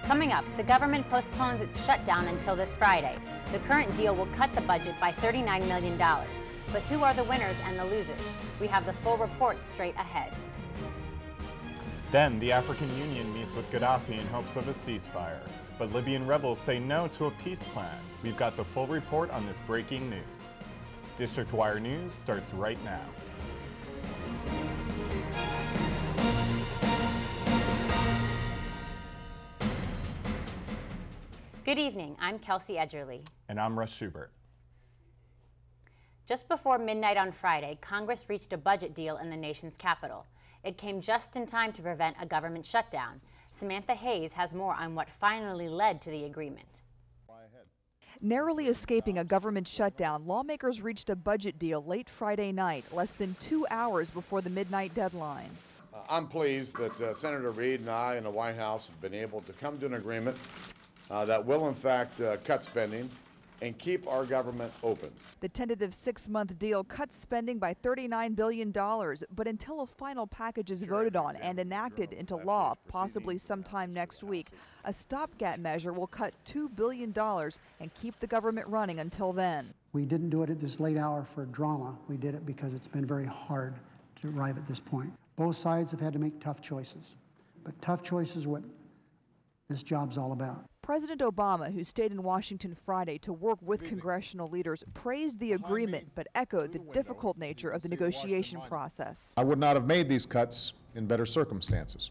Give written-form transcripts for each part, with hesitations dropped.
Coming up, the government postpones its shutdown until this Friday. The current deal will cut the budget by $39 million. But who are the winners and the losers? We have the full report straight ahead. Then the African Union meets with Gaddafi in hopes of a ceasefire. But Libyan rebels say no to a peace plan. We've got the full report on this breaking news. District Wire News starts right now. Good evening, I'm Kelsey Edgerly. And I'm Russ Schubert. Just before midnight on Friday, Congress reached a budget deal in the nation's capital. It came just in time to prevent a government shutdown. Samantha Hayes has more on what finally led to the agreement. Narrowly escaping a government shutdown, lawmakers reached a budget deal late Friday night, less than 2 hours before the midnight deadline. I'm pleased that Senator Reid and I and the White House have been able to come to an agreement that will in fact cut spending and keep our government open. The tentative 6-month deal cuts spending by $39 billion, but until a final package is voted on and enacted into law, possibly sometime next week, a stopgap measure will cut $2 billion and keep the government running until then. We didn't do it at this late hour for drama. We did it because it's been very hard to arrive at this point. Both sides have had to make tough choices, but tough choices are what this job's all about. President Obama, who stayed in Washington Friday to work with congressional leaders, praised the agreement but echoed the difficult nature of the negotiation process. I would not have made these cuts in better circumstances.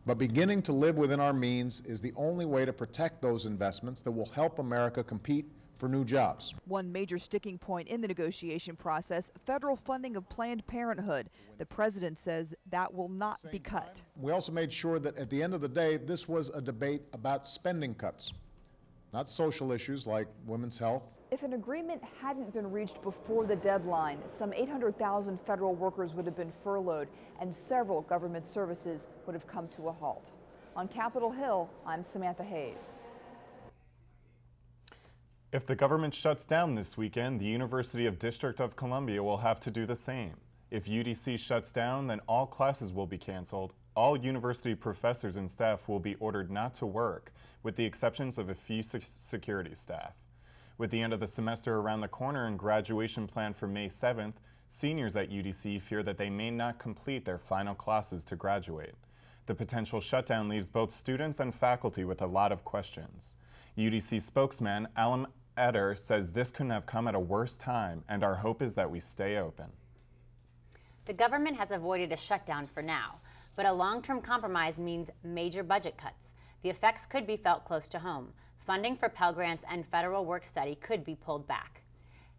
But beginning to live within our means is the only way to protect those investments that will help America compete for new jobs. One major sticking point in the negotiation process, federal funding of Planned Parenthood. The president says that will not be cut. We also made sure that at the end of the day, this was a debate about spending cuts, not social issues like women's health. If an agreement hadn't been reached before the deadline, some 800,000 federal workers would have been furloughed and several government services would have come to a halt. On Capitol Hill, I'm Samantha Hayes. If the government shuts down this weekend, the University of District of Columbia will have to do the same. If UDC shuts down, then all classes will be canceled. All university professors and staff will be ordered not to work, with the exceptions of a few security staff. With the end of the semester around the corner and graduation planned for May 7th, seniors at UDC fear that they may not complete their final classes to graduate. The potential shutdown leaves both students and faculty with a lot of questions. UDC spokesman Alan Eder says this couldn't have come at a worse time, and our hope is that we stay open. The government has avoided a shutdown for now, but a long-term compromise means major budget cuts. The effects could be felt close to home. Funding for Pell Grants and federal work-study could be pulled back.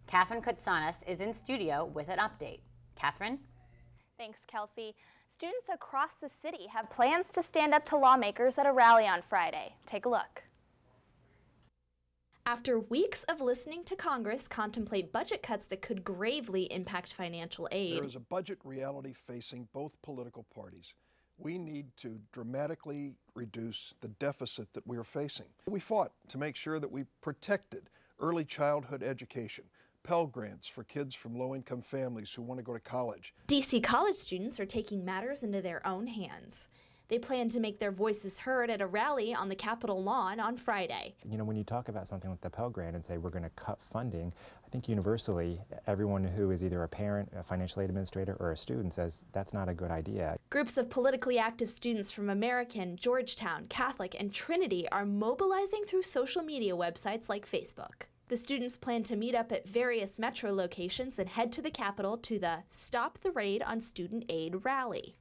Catherine Kutsanis is in studio with an update. Catherine? Thanks, Kelsey. Students across the city have plans to stand up to lawmakers at a rally on Friday. Take a look. After weeks of listening to Congress contemplate budget cuts that could gravely impact financial aid. There is a budget reality facing both political parties. We need to dramatically reduce the deficit that we are facing. We fought to make sure that we protected early childhood education, Pell Grants for kids from low-income families who want to go to college. DC college students are taking matters into their own hands. They plan to make their voices heard at a rally on the Capitol lawn on Friday. You know, when you talk about something like the Pell Grant and say we're going to cut funding, I think universally everyone who is either a parent, a financial aid administrator, or a student says that's not a good idea. Groups of politically active students from American, Georgetown, Catholic, and Trinity are mobilizing through social media websites like Facebook. The students plan to meet up at various metro locations and head to the Capitol to the Stop the Raid on Student Aid rally.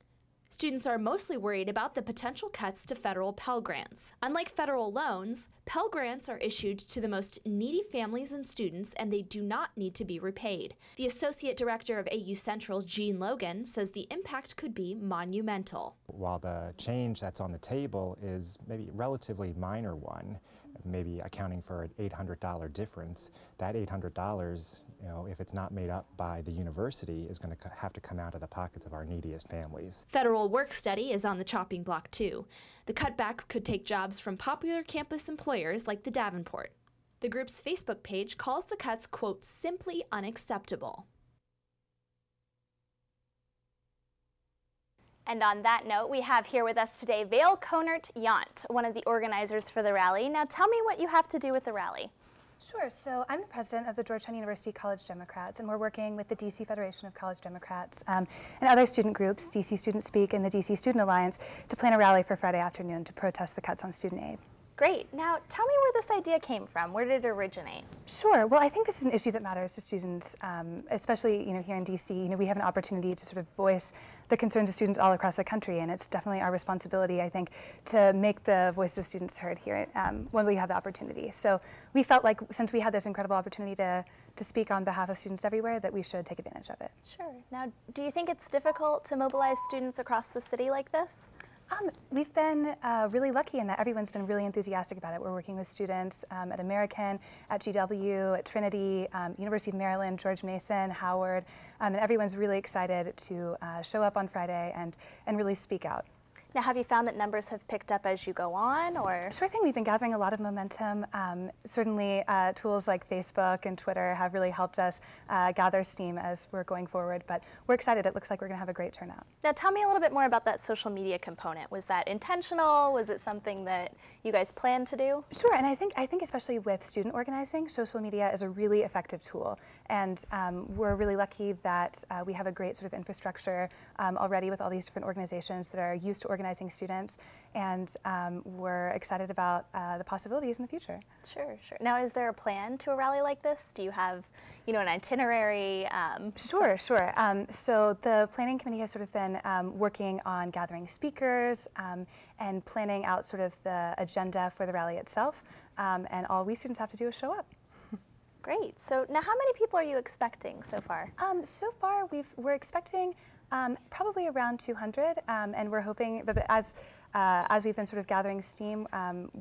Students are mostly worried about the potential cuts to federal Pell Grants. Unlike federal loans, Pell Grants are issued to the most needy families and students, and they do not need to be repaid. The Associate Director of AU Central, Gene Logan, says the impact could be monumental. While the change that's on the table is maybe a relatively minor one, maybe accounting for an $800 difference, that $800, you know, if it's not made up by the university, is going to have to come out of the pockets of our neediest families. Federal work study is on the chopping block too. The cutbacks could take jobs from popular campus employers like the Davenport. The group's Facebook page calls the cuts, quote, simply unacceptable. And on that note, we have here with us today Vail Konert-Yount, one of the organizers for the rally. Now tell me what you have to do with the rally. Sure. So I'm the president of the Georgetown University College Democrats, and we're working with the DC Federation of College Democrats and other student groups, DC Student Speak and the DC Student Alliance, to plan a rally for Friday afternoon to protest the cuts on student aid. Great. Now tell me where this idea came from. Where did it originate? Sure. Well, I think this is an issue that matters to students, especially here in DC. We have an opportunity to sort of voice the concerns of students all across the country, and it's definitely our responsibility, I think, to make the voices of students heard here when we have the opportunity. So we felt like since we had this incredible opportunity to speak on behalf of students everywhere, that we should take advantage of it. Sure. Now, do you think it's difficult to mobilize students across the city like this? We've been really lucky in that everyone's been really enthusiastic about it. We're working with students at American, at GW, at Trinity, University of Maryland, George Mason, Howard, and everyone's really excited to show up on Friday and really speak out. Now, have you found that numbers have picked up as you go on, or? Sure thing. We've been gathering a lot of momentum. Certainly, tools like Facebook and Twitter have really helped us gather steam as we're going forward. But we're excited. It looks like we're going to have a great turnout. Now, tell me a little bit more about that social media component. Was that intentional? Was it something that you guys planned to do? Sure. And I think especially with student organizing, social media is a really effective tool. And we're really lucky that we have a great sort of infrastructure already with all these different organizations that are used to organizing students, and we're excited about the possibilities in the future. Sure, sure. Now, is there a plan to a rally like this? Do you have, an itinerary? Sure. So the planning committee has sort of been working on gathering speakers and planning out sort of the agenda for the rally itself, and all we students have to do is show up. Great. So now, how many people are you expecting so far? So far, we're expecting probably around 200, and we're hoping, but as we've been sort of gathering steam,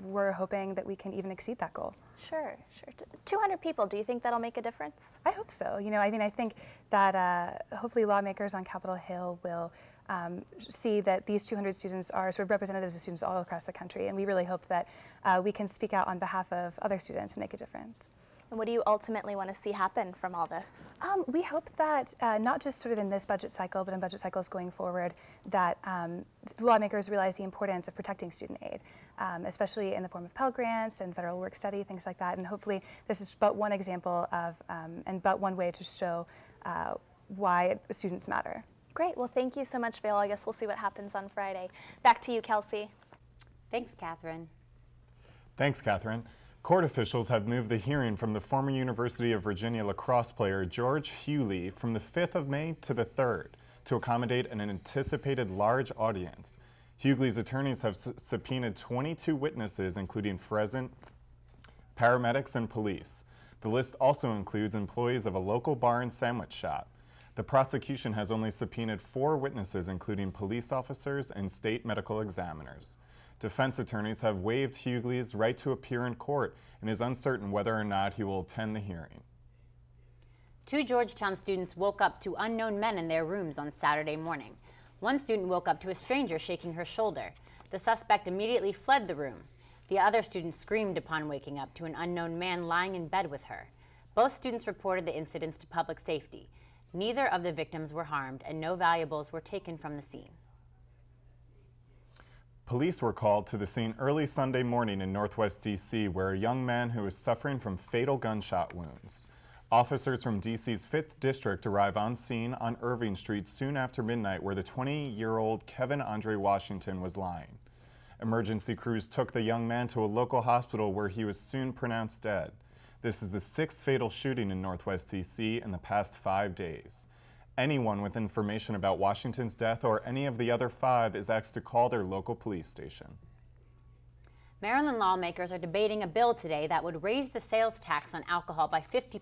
we're hoping that we can even exceed that goal. Sure. 200 people, do you think that'll make a difference? I hope so. I think that hopefully lawmakers on Capitol Hill will see that these 200 students are sort of representatives of students all across the country, and we really hope that we can speak out on behalf of other students and make a difference. And what do you ultimately want to see happen from all this? We hope that not just sort of in this budget cycle, but in budget cycles going forward, that lawmakers realize the importance of protecting student aid, especially in the form of Pell Grants and federal work study, things like that. And hopefully this is but one example of, and but one way to show why students matter. Great. Well, thank you so much, Vail. I guess we'll see what happens on Friday. Back to you, Kelsey. Thanks, Catherine. Thanks, Catherine. Court officials have moved the hearing from the former University of Virginia lacrosse player George Hugley from the 5th of May to the 3rd to accommodate an anticipated large audience. Hugley's attorneys have subpoenaed 22 witnesses, including paramedics, and police. The list also includes employees of a local bar and sandwich shop. The prosecution has only subpoenaed 4 witnesses, including police officers and state medical examiners. Defense attorneys have waived Hugley's right to appear in court and is uncertain whether or not he will attend the hearing. 2 Georgetown students woke up to unknown men in their rooms on Saturday morning. One student woke up to a stranger shaking her shoulder. The suspect immediately fled the room. The other student screamed upon waking up to an unknown man lying in bed with her. Both students reported the incidents to public safety. Neither of the victims were harmed, and no valuables were taken from the scene. Police were called to the scene early Sunday morning in Northwest D.C., where a young man who was suffering from fatal gunshot wounds. Officers from D.C.'s 5th District arrived on scene on Irving Street soon after midnight, where the 20-year-old Kevin Andre Washington was lying. Emergency crews took the young man to a local hospital where he was soon pronounced dead. This is the 6th fatal shooting in Northwest D.C. in the past 5 days. Anyone with information about Washington's death or any of the other 5 is asked to call their local police station. Maryland lawmakers are debating a bill today that would raise the sales tax on alcohol by 50%.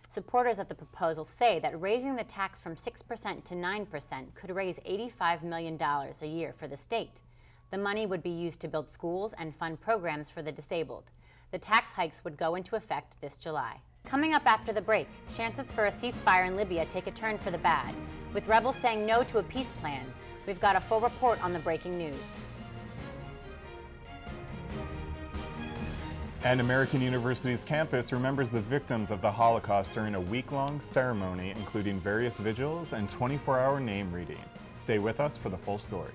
Supporters of the proposal say that raising the tax from 6% to 9% could raise $85 million a year for the state. The money would be used to build schools and fund programs for the disabled. The tax hikes would go into effect this July. Coming up after the break, chances for a ceasefire in Libya take a turn for the bad. With rebels saying no to a peace plan, we've got a full report on the breaking news. And American University's campus remembers the victims of the Holocaust during a week-long ceremony, including various vigils and 24-hour name reading. Stay with us for the full story.